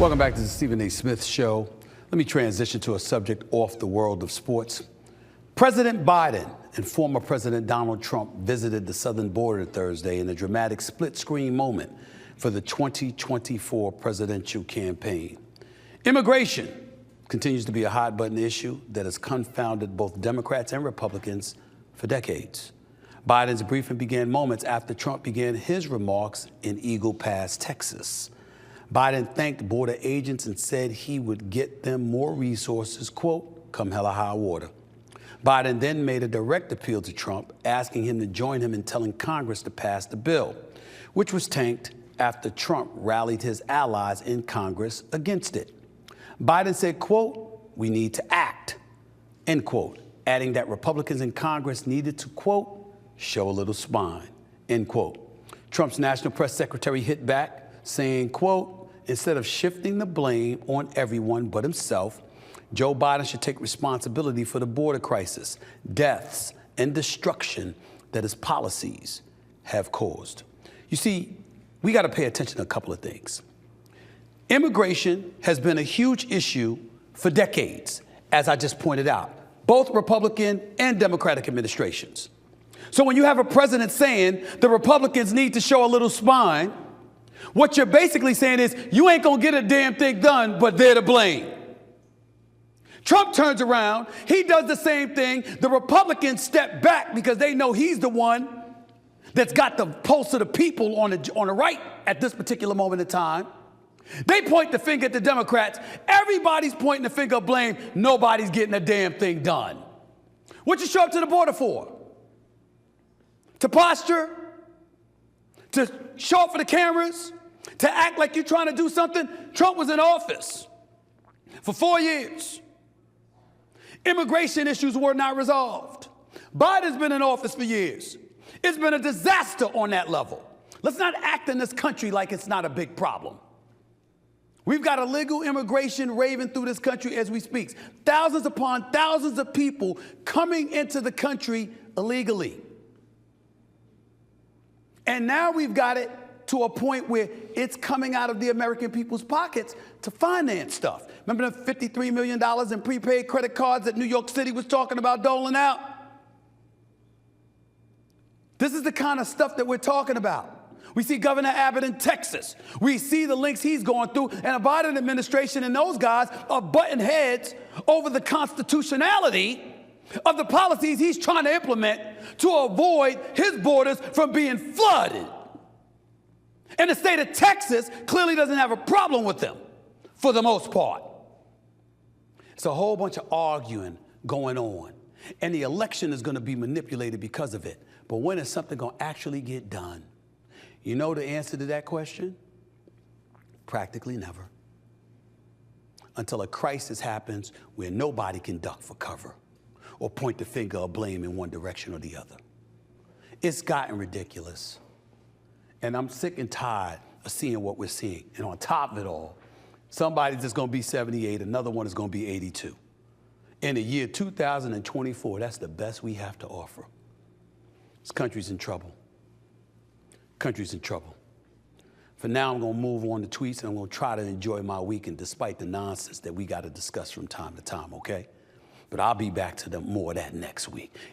Welcome back to the Stephen A. Smith Show. Let me transition to a subject off the world of sports. President Biden and former President Donald Trump visited the southern border Thursday in a dramatic split-screen moment for the 2024 presidential campaign. Immigration continues to be a hot-button issue that has confounded both Democrats and Republicans for decades. Biden's briefing began moments after Trump began his remarks in Eagle Pass, Texas. Biden thanked border agents and said he would get them more resources, quote, come hell or high water. Biden then made a direct appeal to Trump, asking him to join him in telling Congress to pass the bill, which was tanked after Trump rallied his allies in Congress against it. Biden said, quote, we need to act, end quote, adding that Republicans in Congress needed to, quote, show a little spine, end quote. Trump's national press secretary hit back, saying, quote, instead of shifting the blame on everyone but himself, Joe Biden should take responsibility for the border crisis, deaths, and destruction that his policies have caused. You see, we got to pay attention to a couple of things. Immigration has been a huge issue for decades, as I just pointed out, both Republican and Democratic administrations. So when you have a president saying the Republicans need to show a little spine, what you're basically saying is you ain't gonna get a damn thing done, but they're to blame. Trump turns around, he does the same thing. The Republicans step back because they know he's the one that's got the pulse of the people on the right at this particular moment in time. They point the finger at the Democrats. Everybody's pointing the finger of blame. Nobody's getting a damn thing done. What you show up to the border for? To posture? To show up for the cameras? To act like you're trying to do something? Trump was in office for 4 years. Immigration issues were not resolved. Biden's been in office for years. It's been a disaster on that level. Let's not act in this country like it's not a big problem. We've got illegal immigration raving through this country as we speak. Thousands upon thousands of people coming into the country illegally. And now we've got it to a point where it's coming out of the American people's pockets to finance stuff. Remember the $53 million in prepaid credit cards that New York City was talking about doling out? This is the kind of stuff that we're talking about. We see Governor Abbott in Texas. We see the links he's going through, and the Biden administration and those guys are butting heads over the constitutionality of the policies he's trying to implement to avoid his borders from being flooded. And the state of Texas clearly doesn't have a problem with them, for the most part. It's a whole bunch of arguing going on, and the election is going to be manipulated because of it. But when is something going to actually get done? You know the answer to that question? Practically never. Until a crisis happens where nobody can duck for cover or point the finger of blame in one direction or the other. It's gotten ridiculous. And I'm sick and tired of seeing what we're seeing. And on top of it all, somebody's just going to be 78, another one is going to be 82. In the year 2024, that's the best we have to offer. This country's in trouble. Country's in trouble. For now, I'm going to move on to tweets, and I'm going to try to enjoy my weekend despite the nonsense that we got to discuss from time to time, okay? But I'll be back to more of that next week.